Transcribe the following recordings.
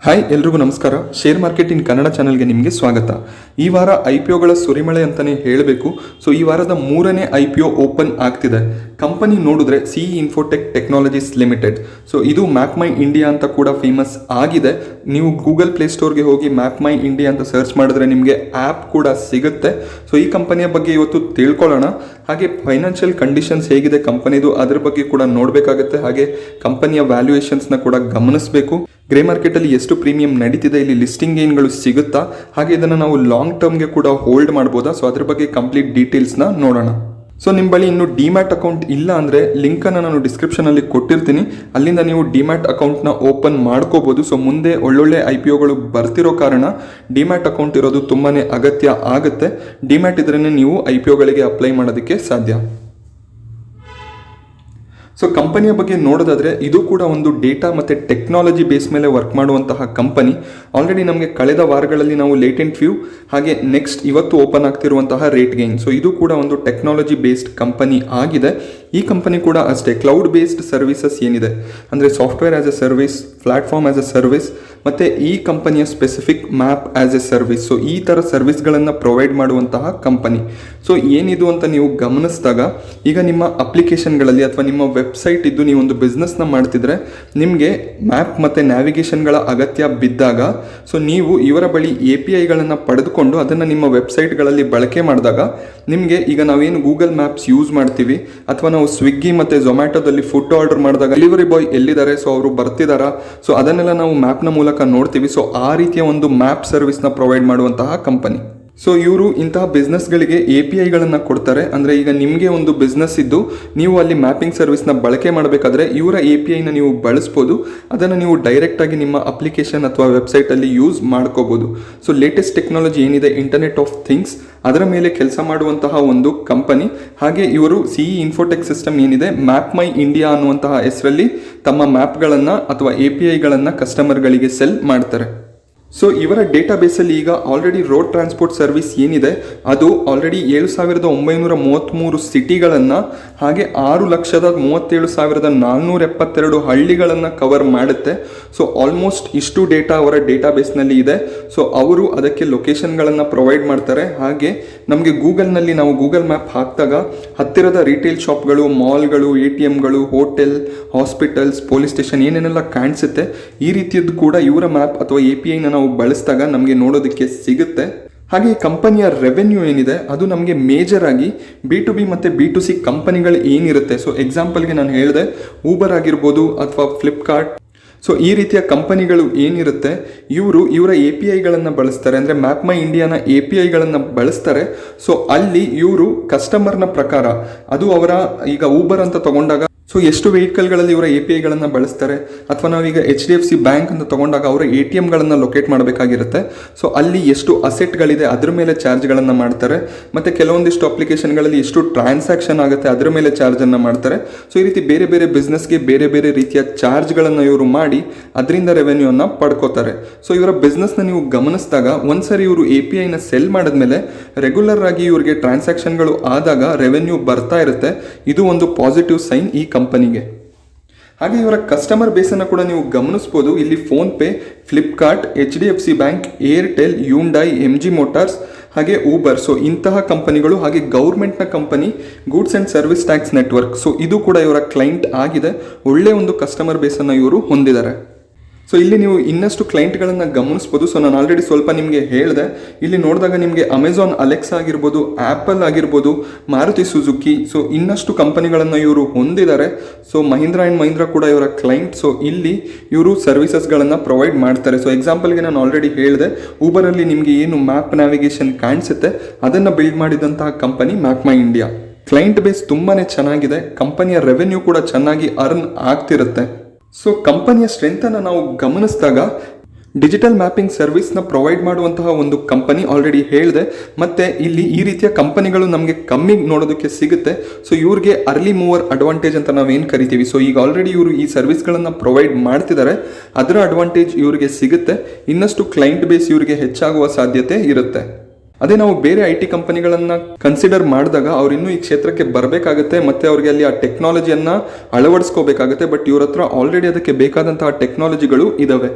Hi ಎಲ್ರಿಗೂ ನಮಸ್ಕಾರ. Share market in Kannada ಚಾನಲ್ಗೆ ನಿಮಗೆ ಸ್ವಾಗತ. ಈ ವಾರ IPOಗಳ ಸುರಿಮಳೆ ಅಂತಲೇ ಹೇಳಬೇಕು. ಸೊ ಈ ವಾರದ 3ನೇ IPO ಓಪನ್ ಆಗ್ತಿದೆ. ಕಂಪನಿ ನೋಡಿದ್ರೆ CE Infotech technologies limited. So ಇದು ಮ್ಯಾಪ್ ಮೈ ಇಂಡಿಯಾ ಅಂತ ಕೂಡ ಫೇಮಸ್ ಆಗಿದೆ. ನೀವು ಗೂಗಲ್ ಪ್ಲೇಸ್ಟೋರ್ಗೆ ಹೋಗಿ ಮ್ಯಾಪ್ ಮೈ ಇಂಡಿಯಾ ಅಂತ ಸರ್ಚ್ ಮಾಡಿದ್ರೆ ನಿಮಗೆ ಆ್ಯಪ್ ಕೂಡ ಸಿಗುತ್ತೆ. ಸೊ ಈ ಕಂಪನಿಯ ಬಗ್ಗೆ ಇವತ್ತು ತಿಳ್ಕೊಳ್ಳೋಣ. ಹಾಗೆ ಫೈನಾನ್ಷಿಯಲ್ ಕಂಡೀಷನ್ಸ್ ಹೇಗಿದೆ ಕಂಪನಿದು ಅದ್ರ ಬಗ್ಗೆ ಕೂಡ ನೋಡಬೇಕಾಗುತ್ತೆ. ಹಾಗೆ ಕಂಪನಿಯ ವ್ಯಾಲ್ಯೂಯೇಷನ್ಸ್ನ ಕೂಡ ಗಮನಿಸಬೇಕು. ಗ್ರೇ ಮಾರ್ಕೆಟಲ್ಲಿ ಎಷ್ಟು ಪ್ರೀಮಿಯಂ ನಡೀತಿದೆ, ಇಲ್ಲಿ ಲಿಸ್ಟಿಂಗ್ ಗೇನ್ಗಳು ಸಿಗುತ್ತಾ, ಹಾಗೆ ಇದನ್ನು ನಾವು ಲಾಂಗ್ ಟರ್ಮ್ಗೆ ಕೂಡ ಹೋಲ್ಡ್ ಮಾಡ್ಬೋದಾ, ಸೊ ಅದ್ರ ಬಗ್ಗೆ ಕಂಪ್ಲೀಟ್ ಡೀಟೇಲ್ಸ್ನ ನೋಡೋಣ. ಸೊ ನಿಮ್ಮ ಬಳಿ ಇನ್ನೂ ಡಿಮ್ಯಾಟ್ ಅಕೌಂಟ್ ಇಲ್ಲ ಅಂದರೆ ಲಿಂಕನ್ನು ನಾನು ಡಿಸ್ಕ್ರಿಪ್ಷನಲ್ಲಿ ಕೊಟ್ಟಿರ್ತೀನಿ. ಅಲ್ಲಿಂದ ನೀವು ಡಿಮ್ಯಾಟ್ ಅಕೌಂಟ್ನ ಓಪನ್ ಮಾಡ್ಕೋಬೋದು. ಸೊ ಮುಂದೆ ಒಳ್ಳೊಳ್ಳೆ IPOಗಳು ಬರ್ತಿರೋ ಕಾರಣ ಡಿಮ್ಯಾಟ್ ಅಕೌಂಟ್ ಇರೋದು ತುಂಬಾ ಅಗತ್ಯ ಆಗುತ್ತೆ. ಡಿಮ್ಯಾಟ್ ಇದ್ರೇ ನೀವು IPOಗಳಿಗೆ ಅಪ್ಲೈ ಮಾಡೋದಕ್ಕೆ ಸಾಧ್ಯ. ಸೊ ಕಂಪನಿಯ ಬಗ್ಗೆ ನೋಡೋದಾದರೆ ಇದು ಕೂಡ ಒಂದು ಡೇಟಾ ಮತ್ತು ಟೆಕ್ನಾಲಜಿ ಬೇಸ್ ಮೇಲೆ ವರ್ಕ್ ಮಾಡುವಂತಹ ಕಂಪನಿ. ಆಲ್ರೆಡಿ ನಮಗೆ ಕಳೆದ ವಾರಗಳಲ್ಲಿ ನಾವು ಲೇಟೆಂಟ್ ವ್ಯೂ ಹಾಗೆ ನೆಕ್ಸ್ಟ್ ಇವತ್ತು ಓಪನ್ ಆಗ್ತಿರುವಂತಹ ರೇಟ್ ಗೇನ್. ಸೊ ಇದು ಕೂಡ ಒಂದು ಟೆಕ್ನಾಲಜಿ ಬೇಸ್ಡ್ ಕಂಪನಿ ಆಗಿದೆ. ಈ ಕಂಪನಿ ಕೂಡ ಅಷ್ಟೇ ಕ್ಲೌಡ್ ಬೇಸ್ಡ್ ಸರ್ವಿಸಸ್ ಏನಿದೆ ಅಂದರೆ software as A service, platform as A service ಮತ್ತು ಈ ಕಂಪನಿಯ specific map as A service, so ಈ ಥರ ಸರ್ವಿಸ್ಗಳನ್ನು ಪ್ರೊವೈಡ್ ಮಾಡುವಂತಹ ಕಂಪನಿ. ಸೊ ಏನಿದು ಅಂತ ನೀವು ಗಮನಿಸಿದಾಗ ಈಗ ನಿಮ್ಮ ಅಪ್ಲಿಕೇಶನ್ಗಳಲ್ಲಿ ಅಥವಾ ನಿಮ್ಮ ವೆಬ್ಸೈಟ್ ಇದ್ದು ನೀವೊಂದು ಬಿಸ್ನೆಸ್ನ ಮಾಡ್ತಿದ್ರೆ ನಿಮಗೆ ಮ್ಯಾಪ್ ಮತ್ತು ನ್ಯಾವಿಗೇಷನ್ಗಳ ಅಗತ್ಯ ಬಿದ್ದಾಗ ಸೊ ನೀವು ಇವರ ಬಳಿ APIಗಳನ್ನು ಪಡೆದುಕೊಂಡು ಅದನ್ನು ನಿಮ್ಮ ವೆಬ್ಸೈಟ್ಗಳಲ್ಲಿ ಬಳಕೆ ಮಾಡಿದಾಗ ನಿಮಗೆ ಈಗ ನಾವೇನು ಗೂಗಲ್ ಮ್ಯಾಪ್ಸ್ ಯೂಸ್ ಮಾಡ್ತೀವಿ ಅಥವಾ ನಾವು ಸ್ವಿಗ್ಗಿ ಮತ್ತು ಝೊಮ್ಯಾಟೋದಲ್ಲಿ ಫುಡ್ ಆರ್ಡರ್ ಮಾಡಿದಾಗ ಡೆಲಿವರಿ ಬಾಯ್ ಎಲ್ಲಿದ್ದಾರೆ, ಸೊ ಅವರು ಬರ್ತಿದ್ದಾರಾ, ಸೊ ಅದನ್ನೆಲ್ಲ ನಾವು ಮ್ಯಾಪ್ನ ಮೂಲಕ ನೋಡ್ತೀವಿ. ಸೊ ಆ ರೀತಿಯ ಒಂದು ಮ್ಯಾಪ್ ಸರ್ವಿಸ್ನ ಪ್ರೊವೈಡ್ ಮಾಡುವಂತಹ ಕಂಪನಿ. ಸೊ ಇವರು ಇಂತಹ ಬಿಸ್ನೆಸ್ಗಳಿಗೆ APIಗಳನ್ನು ಕೊಡ್ತಾರೆ. ಅಂದರೆ ಈಗ ನಿಮಗೆ ಒಂದು ಬಿಸ್ನೆಸ್ ಇದ್ದು ನೀವು ಅಲ್ಲಿ ಮ್ಯಾಪಿಂಗ್ ಸರ್ವಿಸ್ನ ಬಳಕೆ ಮಾಡಬೇಕಾದ್ರೆ ಇವರ APIನ ನೀವು ಬಳಸ್ಬೋದು. ಅದನ್ನು ನೀವು ಡೈರೆಕ್ಟಾಗಿ ನಿಮ್ಮ ಅಪ್ಲಿಕೇಶನ್ ಅಥವಾ ವೆಬ್ಸೈಟಲ್ಲಿ ಯೂಸ್ ಮಾಡ್ಕೋಬೋದು. ಸೊ ಲೇಟೆಸ್ಟ್ ಟೆಕ್ನಾಲಜಿ ಏನಿದೆ ಇಂಟರ್ನೆಟ್ ಆಫ್ ಥಿಂಗ್ಸ್ ಅದರ ಮೇಲೆ ಕೆಲಸ ಮಾಡುವಂತಹ ಒಂದು ಕಂಪನಿ. ಹಾಗೆ ಇವರು CE ಇನ್ಫೋಟೆಕ್ ಸಿಸ್ಟಮ್ ಏನಿದೆ ಮ್ಯಾಪ್ ಮೈ ಇಂಡಿಯಾ ಅನ್ನುವಂತಹ ಹೆಸರಲ್ಲಿ ತಮ್ಮ ಮ್ಯಾಪ್ಗಳನ್ನು ಅಥವಾ APIಗಳನ್ನು ಕಸ್ಟಮರ್ಗಳಿಗೆ ಸೆಲ್ ಮಾಡ್ತಾರೆ. ಸೊ ಇವರ ಡೇಟಾಬೇಸಲ್ಲಿ ಈಗ ಆಲ್ರೆಡಿ ರೋಡ್ ಟ್ರಾನ್ಸ್ಪೋರ್ಟ್ ಸರ್ವಿಸ್ ಏನಿದೆ ಅದು ಆಲ್ರೆಡಿ 7,933 ಸಿಟಿಗಳನ್ನು ಹಾಗೆ 6,37,472 ಹಳ್ಳಿಗಳನ್ನು ಕವರ್ ಮಾಡುತ್ತೆ. ಸೊ ಆಲ್ಮೋಸ್ಟ್ ಇಷ್ಟು ಡೇಟಾ ಅವರ ಡೇಟಾಬೇಸ್ನಲ್ಲಿ ಇದೆ. ಸೊ ಅವರು ಅದಕ್ಕೆ ಲೊಕೇಶನ್ಗಳನ್ನು ಪ್ರೊವೈಡ್ ಮಾಡ್ತಾರೆ. ಹಾಗೆ ನಮಗೆ ಗೂಗಲ್ನಲ್ಲಿ ನಾವು ಗೂಗಲ್ ಮ್ಯಾಪ್ ಹಾಕಿದಾಗ ಹತ್ತಿರದ ರಿಟೇಲ್ ಶಾಪ್ಗಳು, ಮಾಲ್ಗಳು, ATMಗಳು, ಹೋಟೆಲ್, ಹಾಸ್ಪಿಟಲ್ಸ್, ಪೊಲೀಸ್ ಸ್ಟೇಷನ್ ಏನೇನೆಲ್ಲ ಕಾಣಿಸುತ್ತೆ ಈ ರೀತಿಯದ್ದು ಕೂಡ ಇವರ ಮ್ಯಾಪ್ ಅಥವಾ APIನ ನಾವು ಬಳಸಿದಾಗ ನಮಗೆ ನೋಡೋದಕ್ಕೆ ಸಿಗುತ್ತೆ. ಹಾಗೆ ಈ ಕಂಪನಿಯ ರೆವೆನ್ಯೂ ಏನಿದೆ ಅದು ನಮಗೆ ಮೇಜರ್ ಆಗಿ B2B ಮತ್ತು B2C ಕಂಪನಿಗಳು ಏನಿರುತ್ತೆ. ಸೊ ಎಕ್ಸಾಂಪಲ್ಗೆ ನಾನು ಹೇಳಿದೆ ಊಬರ್ ಆಗಿರ್ಬೋದು ಅಥವಾ ಫ್ಲಿಪ್ಕಾರ್ಟ್. ಸೊ ಈ ರೀತಿಯ ಕಂಪನಿಗಳು ಏನಿರುತ್ತೆ ಇವರ APIಗಳನ್ನು ಬಳಸ್ತಾರೆ, ಅಂದರೆ ಮ್ಯಾಪ್ ಮೈ ಇಂಡಿಯಾನ APIಗಳನ್ನು ಬಳಸ್ತಾರೆ. ಸೊ ಅಲ್ಲಿ ಇವರು ಕಸ್ಟಮರ್ನ ಪ್ರಕಾರ ಅದು ಅವರ ಈಗ ಊಬರ್ ಅಂತ ತಗೊಂಡಾಗ ಸೊ ಎಷ್ಟು ವೆಹಿಕಲ್ಗಳಲ್ಲಿ ಇವರ APIಗಳನ್ನು ಬಳಸ್ತಾರೆ, ಅಥವಾ ನಾವೀಗ HDFC ಬ್ಯಾಂಕ್ ಅಂತ ತಗೊಂಡಾಗ ಅವರ ATMಗಳನ್ನು ಲೊಕೇಟ್ ಮಾಡಬೇಕಾಗಿರುತ್ತೆ. ಸೊ ಅಲ್ಲಿ ಎಷ್ಟು ಅಸೆಟ್ಗಳಿದೆ ಅದ್ರ ಮೇಲೆ ಚಾರ್ಜ್ಗಳನ್ನು ಮಾಡ್ತಾರೆ. ಮತ್ತು ಕೆಲವೊಂದಿಷ್ಟು ಅಪ್ಲಿಕೇಶನ್ಗಳಲ್ಲಿ ಎಷ್ಟು ಟ್ರಾನ್ಸಾಕ್ಷನ್ ಆಗುತ್ತೆ ಅದರ ಮೇಲೆ ಚಾರ್ಜನ್ನು ಮಾಡ್ತಾರೆ. ಸೊ ಈ ರೀತಿ ಬೇರೆ ಬೇರೆ ಬಿಸ್ನೆಸ್ಗೆ ಬೇರೆ ಬೇರೆ ರೀತಿಯ ಚಾರ್ಜ್ಗಳನ್ನು ಇವರು ಮಾಡಿ ಅದರಿಂದ ರೆವೆನ್ಯೂವನ್ನು ಪಡ್ಕೋತಾರೆ. ಸೊ ಇವರ ಬಿಸ್ನೆಸ್ನ ನೀವು ಗಮನಿಸಿದಾಗ ಒಂದ್ಸರಿ ಇವರು APIನ ಸೆಲ್ ಮಾಡಿದ್ಮೇಲೆ ರೆಗ್ಯುಲರ್ ಆಗಿ ಇವರಿಗೆ ಟ್ರಾನ್ಸಾಕ್ಷನ್ಗಳು ಆದಾಗ ರೆವೆನ್ಯೂ ಬರ್ತಾ ಇರುತ್ತೆ. ಇದು ಒಂದು ಪಾಸಿಟಿವ್ ಸೈನ್ ಈ ಕಂಪನಿಗೆ. ಹಾಗೆ ಇವರ ಕಸ್ಟಮರ್ ಬೇಸನ್ನು ಕೂಡ ನೀವು ಗಮನಿಸ್ಬೋದು. ಇಲ್ಲಿ PhonePe, Flipkart, HDFC bank, Airtel, Hyundai, MG motors ಹಾಗೆ ಊಬರ್. ಸೊ ಇಂತಹ ಕಂಪನಿಗಳು ಹಾಗೆ ಗೌರ್ಮೆಂಟ್ನ company goods and service tax network. So ಇದು ಕೂಡ ಇವರ ಕ್ಲೈಂಟ್ ಆಗಿದೆ. ಒಳ್ಳೆಯ ಒಂದು ಕಸ್ಟಮರ್ ಬೇಸನ್ನು ಇವರು ಹೊಂದಿದ್ದಾರೆ. ಸೊ ಇಲ್ಲಿ ನೀವು ಇನ್ನಷ್ಟು ಕ್ಲೈಂಟ್ಗಳನ್ನು ಗಮನಿಸ್ಬೋದು. ಸೊ ನಾನು ಆಲ್ರೆಡಿ ಸ್ವಲ್ಪ ನಿಮಗೆ ಹೇಳಿದೆ. ಇಲ್ಲಿ ನೋಡಿದಾಗ ನಿಮಗೆ ಅಮೆಝಾನ್ ಅಲೆಕ್ಸಾ ಆಗಿರ್ಬೋದು, ಆ್ಯಪಲ್ ಆಗಿರ್ಬೋದು, ಮಾರುತಿ ಸುಜುಕಿ, ಸೊ ಇನ್ನಷ್ಟು ಕಂಪನಿಗಳನ್ನು ಇವರು ಹೊಂದಿದ್ದಾರೆ. ಸೊ ಮಹೀಂದ್ರಾ ಆ್ಯಂಡ್ ಮಹೀಂದ್ರಾ ಕೂಡ ಇವರ ಕ್ಲೈಂಟ್. ಸೊ ಇಲ್ಲಿ ಇವರು ಸರ್ವಿಸಸ್ಗಳನ್ನು ಪ್ರೊವೈಡ್ ಮಾಡ್ತಾರೆ. ಸೊ ಎಕ್ಸಾಂಪಲ್ಗೆ ನಾನು ಆಲ್ರೆಡಿ ಹೇಳಿದೆ ಊಬರಲ್ಲಿ ನಿಮಗೆ ಏನು ಮ್ಯಾಪ್ ನ್ಯಾವಿಗೇಷನ್ ಕಾಣಿಸುತ್ತೆ ಅದನ್ನು ಬಿಲ್ಡ್ ಮಾಡಿದಂತಹ ಕಂಪನಿ ಮ್ಯಾಪ್ ಮೈ ಇಂಡಿಯಾ. ಕ್ಲೈಂಟ್ ಬೇಸ್ ತುಂಬಾ ಚೆನ್ನಾಗಿದೆ. ಕಂಪನಿಯ ರೆವೆನ್ಯೂ ಕೂಡ ಚೆನ್ನಾಗಿ ಅರ್ನ್ ಆಗ್ತಿರುತ್ತೆ. ಸೊ ಕಂಪನಿಯ ಸ್ಟ್ರೆಂತನ್ನು ನಾವು ಗಮನಿಸಿದಾಗ ಡಿಜಿಟಲ್ ಮ್ಯಾಪಿಂಗ್ ಸರ್ವಿಸ್ನ ಪ್ರೊವೈಡ್ ಮಾಡುವಂತಹ ಒಂದು ಕಂಪನಿ ಆಲ್ರೆಡಿ ಹೇಳಿದೆ. ಮತ್ತು ಇಲ್ಲಿ ಈ ರೀತಿಯ ಕಂಪನಿಗಳು ನಮಗೆ ಕಮ್ಮಿ ನೋಡೋದಕ್ಕೆ ಸಿಗುತ್ತೆ. ಸೊ ಇವ್ರಿಗೆ ಅರ್ಲಿ ಮೂವರ್ ಅಡ್ವಾಂಟೇಜ್ ಅಂತ ನಾವೇನು ಕರಿತೀವಿ. ಸೊ ಈಗ ಆಲ್ರೆಡಿ ಇವರು ಈ ಸರ್ವಿಸ್ಗಳನ್ನು ಪ್ರೊವೈಡ್ ಮಾಡ್ತಿದ್ದಾರೆ, ಅದರ ಅಡ್ವಾಂಟೇಜ್ ಇವರಿಗೆ ಸಿಗುತ್ತೆ. ಇನ್ನಷ್ಟು ಕ್ಲೈಂಟ್ ಬೇಸ್ ಇವರಿಗೆ ಹೆಚ್ಚಾಗುವ ಸಾಧ್ಯತೆ ಇರುತ್ತೆ. ಅದೇ ನಾವು ಬೇರೆ IT ಕಂಪನಿಗಳನ್ನು ಕನ್ಸಿಡರ್ ಮಾಡಿದಾಗ ಅವ್ರು ಇನ್ನೂ ಈ ಕ್ಷೇತ್ರಕ್ಕೆ ಬರಬೇಕಾಗುತ್ತೆ ಮತ್ತು ಅವ್ರಿಗೆ ಅಲ್ಲಿ ಆ ಟೆಕ್ನಾಲಜಿಯನ್ನು ಅಳವಡಿಸ್ಕೋಬೇಕಾಗುತ್ತೆ. ಬಟ್ ಇವ್ರ ಹತ್ರ ಆಲ್ರೆಡಿ ಅದಕ್ಕೆ ಬೇಕಾದಂತಹ ಟೆಕ್ನಾಲಜಿಗಳು ಇದ್ದಾವೆ.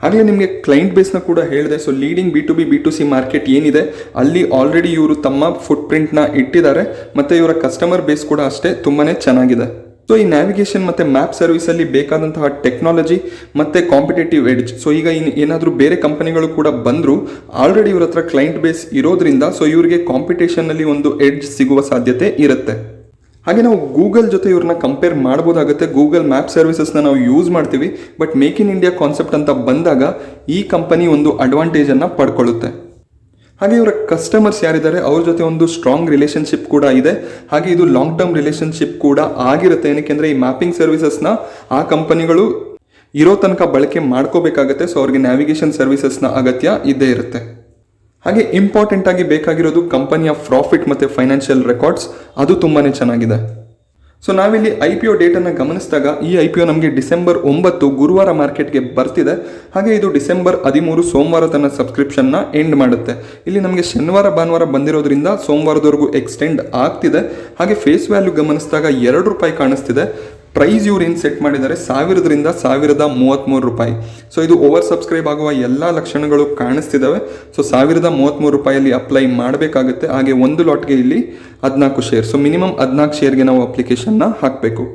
ಹಾಗೆ ನಿಮಗೆ ಕ್ಲೈಂಟ್ ಬೇಸ್ನ ಕೂಡ ಹೇಳಿದೆ. So leading B2B B2C market ಏನಿದೆ ಅಲ್ಲಿ ಆಲ್ರೆಡಿ ಇವರು ತಮ್ಮ ಫುಟ್ ಪ್ರಿಂಟ್ನ ಇಟ್ಟಿದ್ದಾರೆ ಮತ್ತು ಇವರ ಕಸ್ಟಮರ್ ಬೇಸ್ ಕೂಡ ಅಷ್ಟೇ ತುಂಬಾ ಚೆನ್ನಾಗಿದೆ. ಸೊ ಈ ನ್ಯಾವಿಗೇಷನ್ ಮತ್ತು ಮ್ಯಾಪ್ ಸರ್ವಿಸಲ್ಲಿ ಬೇಕಾದಂತಹ ಟೆಕ್ನಾಲಜಿ ಮತ್ತು ಕಾಂಪಿಟೇಟಿವ್ ಎಡ್ಜ್, ಸೊ ಈಗ ಏನಾದರೂ ಬೇರೆ ಕಂಪನಿಗಳು ಕೂಡ ಬಂದರೂ ಆಲ್ರೆಡಿ ಇವ್ರ ಹತ್ರ ಕ್ಲೈಂಟ್ ಬೇಸ್ ಇರೋದ್ರಿಂದ ಸೊ ಇವರಿಗೆ ಕಾಂಪಿಟೇಷನ್ನಲ್ಲಿ ಒಂದು ಎಡ್ಜ್ ಸಿಗುವ ಸಾಧ್ಯತೆ ಇರುತ್ತೆ. ಹಾಗೆ ನಾವು ಗೂಗಲ್ ಜೊತೆ ಇವ್ರನ್ನ ಕಂಪೇರ್ ಮಾಡ್ಬೋದಾಗುತ್ತೆ. ಗೂಗಲ್ ಮ್ಯಾಪ್ ಸರ್ವಿಸಸ್ನ ನಾವು ಯೂಸ್ ಮಾಡ್ತೀವಿ, but make in India concept ಅಂತ ಬಂದಾಗ ಈ ಕಂಪನಿ ಒಂದು ಅಡ್ವಾಂಟೇಜನ್ನು ಪಡ್ಕೊಳ್ಳುತ್ತೆ. ಹಾಗೆ ಇವರ ಕಸ್ಟಮರ್ಸ್ ಯಾರಿದ್ದಾರೆ ಅವ್ರ ಜೊತೆ ಒಂದು ಸ್ಟ್ರಾಂಗ್ ರಿಲೇಷನ್ಶಿಪ್ ಕೂಡ ಇದೆ. ಹಾಗೆ ಇದು ಲಾಂಗ್ ಟರ್ಮ್ ರಿಲೇಷನ್ಶಿಪ್ ಕೂಡ ಆಗಿರುತ್ತೆ. ಏನಕ್ಕೆಂದರೆ ಈ ಮ್ಯಾಪಿಂಗ್ ಸರ್ವಿಸಸ್ನ ಆ ಕಂಪನಿಗಳು ಇರೋ ತನಕ ಬಳಕೆ ಮಾಡ್ಕೋಬೇಕಾಗತ್ತೆ. ಸೊ ಅವ್ರಿಗೆ ನ್ಯಾವಿಗೇಷನ್ ಸರ್ವಿಸಸ್ನ ಅಗತ್ಯ ಇದ್ದೇ ಇರುತ್ತೆ. ಹಾಗೆ ಇಂಪಾರ್ಟೆಂಟ್ ಆಗಿ ಬೇಕಾಗಿರೋದು ಕಂಪನಿಯ ಪ್ರಾಫಿಟ್ ಮತ್ತು ಫೈನಾನ್ಷಿಯಲ್ ರೆಕಾರ್ಡ್ಸ್, ಅದು ತುಂಬಾ ಚೆನ್ನಾಗಿದೆ. ಸೊ ನಾವಿಲ್ಲಿ IPO ಡೇಟನ್ನು ಗಮನಿಸಿದಾಗ ಈ IPO ನಮಗೆ ಡಿಸೆಂಬರ್ 9 ಗುರುವಾರ ಮಾರ್ಕೆಟ್ಗೆ ಬರ್ತಿದೆ. ಹಾಗೆ ಇದು ಡಿಸೆಂಬರ್ 13 ಸೋಮವಾರ ತನ್ನ ಸಬ್ಸ್ಕ್ರಿಪ್ಷನ್ನ ಎಂಡ್ ಮಾಡುತ್ತೆ. ಇಲ್ಲಿ ನಮಗೆ ಶನಿವಾರ ಭಾನುವಾರ ಬಂದಿರೋದ್ರಿಂದ ಸೋಮವಾರದವರೆಗೂ ಎಕ್ಸ್ಟೆಂಡ್ ಆಗ್ತಿದೆ. ಹಾಗೆ ಫೇಸ್ ವ್ಯಾಲ್ಯೂ ಗಮನಿಸಿದಾಗ ₹2 ಕಾಣಿಸ್ತಿದೆ. ಪ್ರೈಸ್ ಇವ್ರು ಏನು ಸೆಟ್ ಮಾಡಿದ್ದಾರೆ 1000ರಿಂದ ₹1033. ಸೊ ಇದು ಓವರ್ ಸಬ್ಸ್ಕ್ರೈಬ್ ಆಗುವ ಎಲ್ಲ ಲಕ್ಷಣಗಳು ಕಾಣಿಸ್ತಿದ್ದಾವೆ. ಸೊ ₹1033 ಅಪ್ಲೈ ಮಾಡಬೇಕಾಗುತ್ತೆ. ಹಾಗೆ ಒಂದು ಲಾಟ್ಗೆ ಇಲ್ಲಿ 14 ಶೇರ್, ಸೊ ಮಿನಿಮಮ್ 14 ಶೇರ್ಗೆ ನಾವು ಅಪ್ಲಿಕೇಶನ್ನ ಹಾಕಬೇಕು.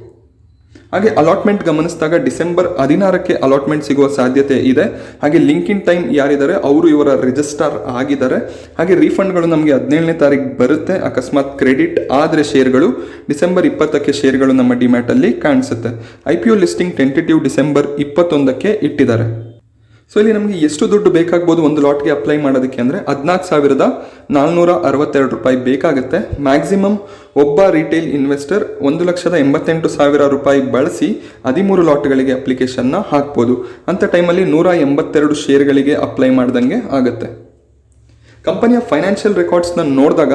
ಹಾಗೆ ಅಲಾಟ್ಮೆಂಟ್ ಗಮನಿಸಿದಾಗ ಡಿಸೆಂಬರ್ 16ಕ್ಕೆ ಅಲಾಟ್ಮೆಂಟ್ ಸಿಗುವ ಸಾಧ್ಯತೆ ಇದೆ. ಹಾಗೆ ಲಿಂಕ್ ಇನ್ ಟೈಮ್ ಯಾರಿದ್ದಾರೆ ಅವರು ಇವರ ರಿಜಿಸ್ಟರ್ ಆಗಿದ್ದಾರೆ. ಹಾಗೆ ರೀಫಂಡ್ಗಳು ನಮಗೆ 17ನೇ ತಾರೀಕು ಬರುತ್ತೆ. ಅಕಸ್ಮಾತ್ ಕ್ರೆಡಿಟ್ ಆದರೆ ಶೇರ್ಗಳು ಡಿಸೆಂಬರ್ 20ಕ್ಕೆ ಶೇರ್ಗಳು ನಮ್ಮ ಡಿಮ್ಯಾಟಲ್ಲಿ ಕಾಣಿಸುತ್ತೆ. IPO ಲಿಸ್ಟಿಂಗ್ ಟೆಂಟೇಟಿವ್ ಡಿಸೆಂಬರ್ 21ಕ್ಕೆ ಇಟ್ಟಿದ್ದಾರೆ. ಸೊ ಇಲ್ಲಿ ನಮಗೆ ಎಷ್ಟು ದುಡ್ಡು ಬೇಕಾಗ್ಬೋದು ಒಂದು ಲಾಟ್ಗೆ ಅಪ್ಲೈ ಮಾಡೋದಕ್ಕೆ ಅಂದರೆ ₹14,462 ಬೇಕಾಗುತ್ತೆ. ಮ್ಯಾಕ್ಸಿಮಮ್ ಒಬ್ಬ ರಿಟೇಲ್ ಇನ್ವೆಸ್ಟರ್ ₹1,88,000 ಬಳಸಿ 13 ಲಾಟ್ಗಳಿಗೆ ಅಪ್ಲಿಕೇಶನ್ನ ಹಾಕ್ಬೋದು. ಅಂಥ ಟೈಮಲ್ಲಿ 182 ಶೇರ್ಗಳಿಗೆ ಅಪ್ಲೈ ಮಾಡ್ದಂಗೆ ಆಗುತ್ತೆ. ಕಂಪನಿಯ ಫೈನಾನ್ಷಿಯಲ್ ರೆಕಾರ್ಡ್ಸ್ನ ನೋಡಿದಾಗ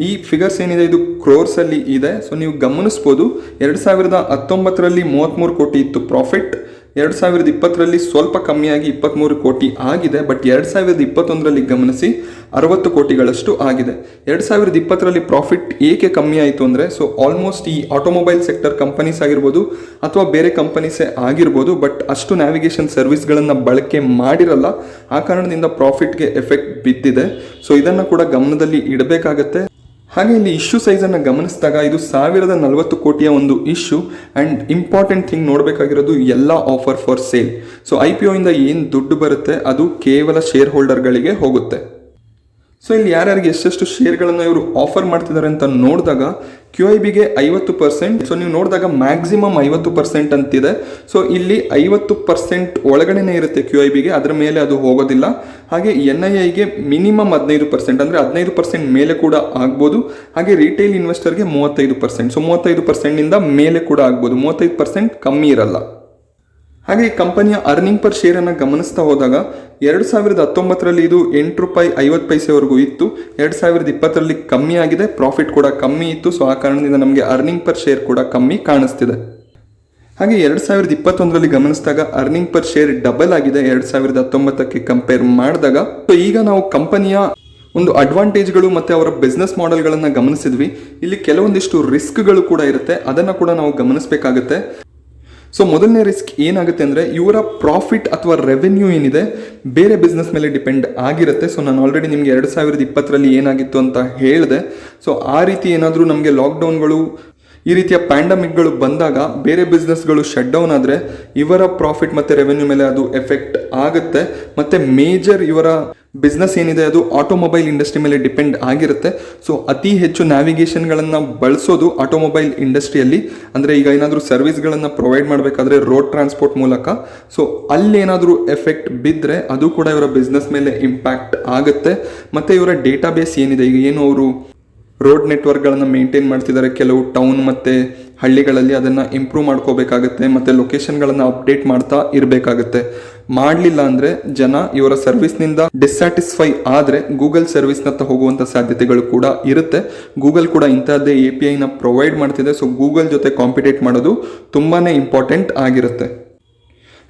ಈ ಫಿಗರ್ಸ್ ಏನಿದೆ ಇದು ಕ್ರೋರ್ಸಲ್ಲಿ ಇದೆ. ಸೊ ನೀವು ಗಮನಿಸ್ಬೋದು 2019ರಲ್ಲಿ 33 ಕೋಟಿ ಇತ್ತು ಪ್ರಾಫಿಟ್. 2020ರಲ್ಲಿ ಸ್ವಲ್ಪ ಕಮ್ಮಿಯಾಗಿ 23 ಕೋಟಿ ಆಗಿದೆ. ಬಟ್ 2021ರಲ್ಲಿ ಗಮನಿಸಿ 60 ಕೋಟಿಗಳಷ್ಟು ಆಗಿದೆ. 2020ರಲ್ಲಿ ಪ್ರಾಫಿಟ್ ಏಕೆ ಕಮ್ಮಿ ಆಯಿತು ಅಂದರೆ ಸೊ ಆಲ್ಮೋಸ್ಟ್ ಈ ಆಟೋಮೊಬೈಲ್ ಸೆಕ್ಟರ್ ಕಂಪನೀಸ್ ಆಗಿರ್ಬೋದು ಅಥವಾ ಬೇರೆ ಕಂಪನೀಸೇ ಆಗಿರ್ಬೋದು, ಬಟ್ ಅಷ್ಟು ನ್ಯಾವಿಗೇಷನ್ ಸರ್ವಿಸ್ಗಳನ್ನು ಬಳಕೆ ಮಾಡಿರಲ್ಲ. ಆ ಕಾರಣದಿಂದ ಪ್ರಾಫಿಟ್ಗೆ ಎಫೆಕ್ಟ್ ಬಿದ್ದಿದೆ. ಸೊ ಇದನ್ನು ಕೂಡ ಗಮನದಲ್ಲಿ ಇಡಬೇಕಾಗತ್ತೆ. ಹಾಗೆ ಇಲ್ಲಿ ಇಶ್ಯೂ ಸೈಜನ್ನು ಗಮನಿಸಿದಾಗ ಇದು 1040 ಕೋಟಿಯ ಒಂದು ಇಶ್ಯೂ. ಆ್ಯಂಡ್ ಇಂಪಾರ್ಟೆಂಟ್ ಥಿಂಗ್ ನೋಡಬೇಕಾಗಿರೋದು ಎಲ್ಲ offer for sale. So IPO ಇಂದ ಏನು ದುಡ್ಡು ಬರುತ್ತೆ ಅದು ಕೇವಲ ಶೇರ್ ಹೋಲ್ಡರ್ಗಳಿಗೆ ಹೋಗುತ್ತೆ. ಸೊ ಇಲ್ಲಿ ಯಾರ್ಯಾರಿಗೆ ಎಷ್ಟೆಷ್ಟು ಶೇರ್ಗಳನ್ನು ಇವರು ಆಫರ್ ಮಾಡ್ತಿದ್ದಾರೆ ಅಂತ ನೋಡಿದಾಗ QIBಗೆ 50%. ಸೊ ನೀವು ನೋಡಿದಾಗ ಮ್ಯಾಕ್ಸಿಮಮ್ 50% ಅಂತಿದೆ. ಸೊ ಇಲ್ಲಿ 50% ಒಳಗಡೆನೇ ಇರುತ್ತೆ QIBಗೆ, ಅದರ ಮೇಲೆ ಅದು ಹೋಗೋದಿಲ್ಲ. ಹಾಗೆ NIIಗೆ ಮಿನಿಮಮ್ 15%, ಅಂದರೆ 15% ಮೇಲೆ ಕೂಡ ಆಗ್ಬೋದು. ಹಾಗೆ ರಿಟೇಲ್ ಇನ್ವೆಸ್ಟರ್ಗೆ 35%. ಸೊ 35%ನಿಂದ ಮೇಲೆ ಕೂಡ ಆಗ್ಬೋದು, 35% ಕಮ್ಮಿ ಇರಲ್ಲ. ಹಾಗೆ ಈ ಕಂಪನಿಯ ಅರ್ನಿಂಗ್ ಪರ್ ಶೇರನ್ನು ಗಮನಿಸ್ತಾ ಹೋದಾಗ 2019ರಲ್ಲಿ ಇದು ₹8.50ವರೆಗೂ ಇತ್ತು. 2020ರಲ್ಲಿ ಕಮ್ಮಿ ಆಗಿದೆ, ಪ್ರಾಫಿಟ್ ಕೂಡ ಕಮ್ಮಿ ಇತ್ತು. ಸೊ ಆ ಕಾರಣದಿಂದ ನಮಗೆ ಅರ್ನಿಂಗ್ ಪರ್ ಶೇರ್ ಕೂಡ ಕಮ್ಮಿ ಕಾಣಿಸ್ತಿದೆ. ಹಾಗೆ 2021ರಲ್ಲಿ ಗಮನಿಸಿದಾಗ ಅರ್ನಿಂಗ್ ಪರ್ ಶೇರ್ ಡಬಲ್ ಆಗಿದೆ 2019ಕ್ಕೆ ಕಂಪೇರ್ ಮಾಡಿದಾಗ. ಸೊ ಈಗ ನಾವು ಕಂಪನಿಯ ಒಂದು ಅಡ್ವಾಂಟೇಜ್ಗಳು ಮತ್ತು ಅವರ ಬಿಸ್ನೆಸ್ ಮಾಡೆಲ್ಗಳನ್ನು ಗಮನಿಸಿದ್ವಿ. ಇಲ್ಲಿ ಕೆಲವೊಂದಿಷ್ಟು ರಿಸ್ಕ್ಗಳು ಕೂಡ ಇರುತ್ತೆ, ಅದನ್ನು ಕೂಡ ನಾವು ಗಮನಿಸಬೇಕಾಗುತ್ತೆ. ಸೊ ಮೊದಲನೇ ರಿಸ್ಕ್ ಏನಾಗುತ್ತೆ ಅಂದರೆ ಇವರ ಪ್ರಾಫಿಟ್ ಅಥವಾ ರೆವೆನ್ಯೂ ಏನಿದೆ ಬೇರೆ ಬಿಸ್ನೆಸ್ ಮೇಲೆ ಡಿಪೆಂಡ್ ಆಗಿರುತ್ತೆ. ಸೊ ನಾನು ಆಲ್ರೆಡಿ ನಿಮಗೆ 2020ರಲ್ಲಿ ಏನಾಗಿತ್ತು ಅಂತ ಹೇಳಿದೆ. ಸೊ ಆ ರೀತಿ ಏನಾದರೂ ನಮಗೆ ಲಾಕ್ಡೌನ್ಗಳು ಈ ರೀತಿಯ ಪ್ಯಾಂಡಮಿಕ್ಗಳು ಬಂದಾಗ ಬೇರೆ ಬಿಸ್ನೆಸ್ಗಳು ಶಟ್ ಡೌನ್ ಆದರೆ ಇವರ ಪ್ರಾಫಿಟ್ ಮತ್ತು ರೆವೆನ್ಯೂ ಮೇಲೆ ಅದು ಎಫೆಕ್ಟ್ ಆಗುತ್ತೆ. ಮತ್ತು ಮೇಜರ್ ಇವರ ಬಿಸ್ನೆಸ್ ಏನಿದೆ ಅದು ಆಟೋಮೊಬೈಲ್ ಇಂಡಸ್ಟ್ರಿ ಮೇಲೆ ಡಿಪೆಂಡ್ ಆಗಿರುತ್ತೆ. ಸೊ ಅತಿ ಹೆಚ್ಚು ನ್ಯಾವಿಗೇಷನ್ಗಳನ್ನು ಬಳಸೋದು ಆಟೋಮೊಬೈಲ್ ಇಂಡಸ್ಟ್ರಿಯಲ್ಲಿ. ಅಂದರೆ ಈಗ ಏನಾದರೂ ಸರ್ವಿಸ್ಗಳನ್ನು ಪ್ರೊವೈಡ್ ಮಾಡಬೇಕಾದ್ರೆ ರೋಡ್ ಟ್ರಾನ್ಸ್ಪೋರ್ಟ್ ಮೂಲಕ, ಸೊ ಅಲ್ಲೇನಾದರೂ ಎಫೆಕ್ಟ್ ಬಿದ್ದರೆ ಅದು ಕೂಡ ಇವರ ಬಿಸ್ನೆಸ್ ಮೇಲೆ ಇಂಪ್ಯಾಕ್ಟ್ ಆಗುತ್ತೆ. ಮತ್ತು ಇವರ ಡೇಟಾಬೇಸ್ ಏನಿದೆ, ಈಗ ಏನು ಅವರು ರೋಡ್ ನೆಟ್ವರ್ಕ್ಗಳನ್ನು ಮೇಂಟೈನ್ ಮಾಡ್ತಿದ್ದಾರೆ ಕೆಲವು ಟೌನ್ ಮತ್ತು ಹಳ್ಳಿಗಳಲ್ಲಿ, ಅದನ್ನು ಇಂಪ್ರೂವ್ ಮಾಡ್ಕೋಬೇಕಾಗುತ್ತೆ. ಮತ್ತು ಲೊಕೇಶನ್ಗಳನ್ನು ಅಪ್ಡೇಟ್ ಮಾಡ್ತಾ ಇರಬೇಕಾಗುತ್ತೆ. ಮಾಡಲಿಲ್ಲ ಅಂದರೆ ಜನ ಇವರ ಸರ್ವಿಸ್ನಿಂದ ಡಿಸ್ಸ್ಯಾಟಿಸ್ಫೈ ಆದರೆ ಗೂಗಲ್ ಸರ್ವಿಸ್ನತ್ತ ಹೋಗುವಂಥ ಸಾಧ್ಯತೆಗಳು ಕೂಡ ಇರುತ್ತೆ. ಗೂಗಲ್ ಕೂಡ ಇಂಥದ್ದೇ APIನ ಪ್ರೊವೈಡ್ ಮಾಡ್ತಿದೆ. ಸೊ ಗೂಗಲ್ ಜೊತೆ ಕಾಂಪಿಟೇಟ್ ಮಾಡೋದು ತುಂಬಾ ಇಂಪಾರ್ಟೆಂಟ್ ಆಗಿರುತ್ತೆ.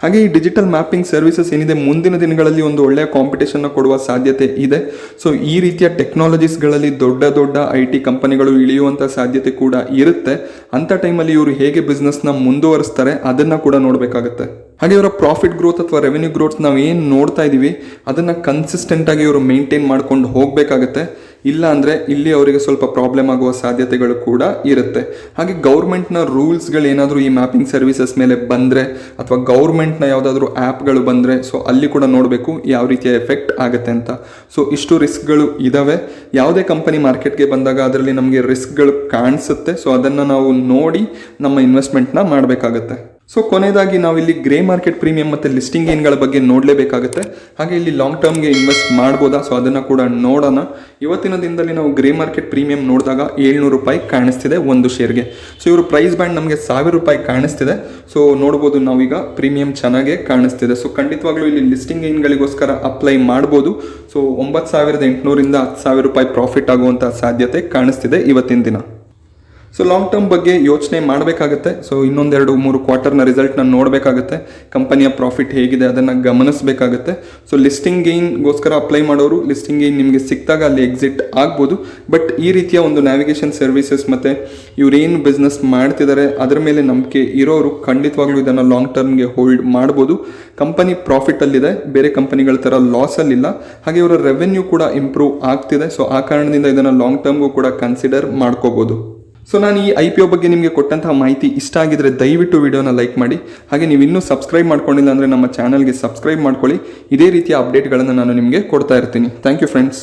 ಹಾಗೆ ಈ ಡಿಜಿಟಲ್ ಮ್ಯಾಪಿಂಗ್ ಸರ್ವಿಸಸ್ ಏನಿದೆ ಮುಂದಿನ ದಿನಗಳಲ್ಲಿ ಒಂದು ಒಳ್ಳೆಯ ಕಾಂಪಿಟೇಷನ್ನ ಕೊಡುವ ಸಾಧ್ಯತೆ ಇದೆ. ಸೊ ಈ ರೀತಿಯ ಟೆಕ್ನಾಲಜೀಸ್ಗಳಲ್ಲಿ ದೊಡ್ಡ ದೊಡ್ಡ IT ಕಂಪನಿಗಳು ಇಳಿಯುವಂಥ ಸಾಧ್ಯತೆ ಕೂಡ ಇರುತ್ತೆ. ಅಂಥ ಟೈಮಲ್ಲಿ ಇವರು ಹೇಗೆ ಬಿಸ್ನೆಸ್ನ ಮುಂದುವರಿಸ್ತಾರೆ ಅದನ್ನು ಕೂಡ ನೋಡಬೇಕಾಗುತ್ತೆ. ಹಾಗೆ ಇವರ ಪ್ರಾಫಿಟ್ ಗ್ರೋತ್ ಅಥವಾ ರೆವೆನ್ಯೂ ಗ್ರೋತ್ ನಾವು ಏನು ನೋಡ್ತಾ ಇದ್ದೀವಿ ಅದನ್ನು ಕನ್ಸಿಸ್ಟೆಂಟಾಗಿ ಇವರು ಮೇಂಟೈನ್ ಮಾಡ್ಕೊಂಡು ಹೋಗಬೇಕಾಗತ್ತೆ. ಇಲ್ಲ ಅಂದರೆ ಇಲ್ಲಿ ಅವರಿಗೆ ಸ್ವಲ್ಪ ಪ್ರಾಬ್ಲಮ್ ಆಗುವ ಸಾಧ್ಯತೆಗಳು ಕೂಡ ಇರುತ್ತೆ. ಹಾಗೆ ಗೌರ್ಮೆಂಟ್ನ ರೂಲ್ಸ್ಗಳು ಏನಾದರೂ ಈ ಮ್ಯಾಪಿಂಗ್ ಸರ್ವಿಸಸ್ ಮೇಲೆ ಬಂದರೆ ಅಥವಾ ಗೌರ್ಮೆಂಟ್ನ ಯಾವುದಾದ್ರೂ ಆ್ಯಪ್ಗಳು ಬಂದರೆ ಸೊ ಅಲ್ಲಿ ಕೂಡ ನೋಡಬೇಕು ಯಾವ ರೀತಿಯ ಎಫೆಕ್ಟ್ ಆಗುತ್ತೆ ಅಂತ. ಸೊ ಇಷ್ಟು ರಿಸ್ಕ್ಗಳು ಇದ್ದಾವೆ. ಯಾವುದೇ ಕಂಪನಿ ಮಾರ್ಕೆಟ್ಗೆ ಬಂದಾಗ ಅದರಲ್ಲಿ ನಮಗೆ ರಿಸ್ಕ್ಗಳು ಕಾಣಿಸುತ್ತೆ. ಸೊ ಅದನ್ನು ನಾವು ನೋಡಿ ನಮ್ಮ ಇನ್ವೆಸ್ಟ್ಮೆಂಟ್ನ ಮಾಡಬೇಕಾಗತ್ತೆ. ಸೊ ಕೊನೆಯದಾಗಿ ನಾವಿಲ್ಲಿ ಗ್ರೇ ಮಾರ್ಕೆಟ್ ಪ್ರೀಮಿಯಂ ಮತ್ತು ಲಿಸ್ಟಿಂಗ್ ಗೇನ್ಗಳ ಬಗ್ಗೆ ನೋಡಲೇಬೇಕಾಗುತ್ತೆ. ಹಾಗೆ ಇಲ್ಲಿ ಲಾಂಗ್ ಟರ್ಮ್ಗೆ ಇನ್ವೆಸ್ಟ್ ಮಾಡ್ಬೋದಾ, ಸೊ ಅದನ್ನು ಕೂಡ ನೋಡೋಣ. ಇವತ್ತಿನ ದಿನದಲ್ಲಿ ನಾವು ಗ್ರೇ ಮಾರ್ಕೆಟ್ ಪ್ರೀಮಿಯಂ ನೋಡಿದಾಗ 700 ರೂಪಾಯಿ ಕಾಣಿಸ್ತಿದೆ ಒಂದು ಶೇರ್ಗೆ. ಸೊ ಇವರು ಪ್ರೈಸ್ ಬ್ಯಾಂಡ್ ನಮಗೆ 1000 ರೂಪಾಯಿ ಕಾಣಿಸ್ತಿದೆ. ಸೊ ನೋಡ್ಬೋದು ನಾವೀಗ ಪ್ರೀಮಿಯಂ ಚೆನ್ನಾಗೇ ಕಾಣಿಸ್ತಿದೆ. ಸೊ ಖಂಡಿತವಾಗ್ಲೂ ಇಲ್ಲಿ ಲಿಸ್ಟಿಂಗ್ ಗೇನ್ಗಳಿಗೋಸ್ಕರ ಅಪ್ಲೈ ಮಾಡ್ಬೋದು. ಸೊ 9800 10,000 ರೂಪಾಯಿ ಪ್ರಾಫಿಟ್ ಆಗುವಂಥ ಸಾಧ್ಯತೆ ಕಾಣಿಸ್ತಿದೆ ಇವತ್ತಿನ ದಿನ. ಸೊ ಲಾಂಗ್ ಟರ್ಮ್ ಬಗ್ಗೆ ಯೋಚನೆ ಮಾಡಬೇಕಾಗುತ್ತೆ. ಸೊ 1-2-3 ಕ್ವಾರ್ಟರ್ನ ರಿಸಲ್ಟ್ನ ನೋಡಬೇಕಾಗುತ್ತೆ. ಕಂಪನಿಯ ಪ್ರಾಫಿಟ್ ಹೇಗಿದೆ ಅದನ್ನು ಗಮನಿಸಬೇಕಾಗುತ್ತೆ. ಸೊ ಲಿಸ್ಟಿಂಗ್ ಗೇನ್ಗೋಸ್ಕರ ಅಪ್ಲೈ ಮಾಡೋರು ಲಿಸ್ಟಿಂಗ್ ಗೇನ್ ನಿಮಗೆ ಸಿಕ್ಕಿದಾಗ ಅಲ್ಲಿ ಎಕ್ಸಿಟ್ ಆಗ್ಬೋದು. ಬಟ್ ಈ ರೀತಿಯ ಒಂದು ನ್ಯಾವಿಗೇಷನ್ ಸರ್ವಿಸಸ್ ಮತ್ತು ಇವರೇನು ಬಿಸ್ನೆಸ್ ಮಾಡ್ತಿದ್ದಾರೆ ಅದರ ಮೇಲೆ ನಂಬಿಕೆ ಇರೋರು ಖಂಡಿತವಾಗ್ಲೂ ಇದನ್ನು ಲಾಂಗ್ ಟರ್ಮ್ಗೆ ಹೋಲ್ಡ್ ಮಾಡ್ಬೋದು. ಕಂಪನಿ ಪ್ರಾಫಿಟಲ್ಲಿದೆ, ಬೇರೆ ಕಂಪನಿಗಳ ಥರ ಲಾಸಲ್ಲಿಲ್ಲ. ಹಾಗೆ ಇವರ ರೆವೆನ್ಯೂ ಕೂಡ ಇಂಪ್ರೂವ್ ಆಗ್ತಿದೆ. ಸೊ ಆ ಕಾರಣದಿಂದ ಇದನ್ನು ಲಾಂಗ್ ಟರ್ಮ್ಗೂ ಕೂಡ ಕನ್ಸಿಡರ್ ಮಾಡ್ಕೋಬೋದು. ಸೊ ನಾನು ಈ IPO ಬಗ್ಗೆ ನಿಮಗೆ ಕೊಟ್ಟಂತಹ ಮಾಹಿತಿ ಇಷ್ಟ ಆಗಿದ್ರೆ ದಯವಿಟ್ಟು ವಿಡಿಯೋನ ಲೈಕ್ ಮಾಡಿ. ಹಾಗೆ ನೀವು ಇನ್ನೂ ಸಬ್ಸ್ಕ್ರೈಬ್ ಮಾಡ್ಕೊಂಡಿಲ್ಲ ಅಂದರೆ ನಮ್ಮ ಚಾನಲ್ಗೆ ಸಬ್ಸ್ಕ್ರೈಬ್ ಮಾಡ್ಕೊಳ್ಳಿ. ಇದೇ ರೀತಿಯ ಅಪ್ಡೇಟ್ಗಳನ್ನು ನಾನು ನಿಮಗೆ ಕೊಡ್ತಾ ಇರ್ತೀನಿ. Thank you friends.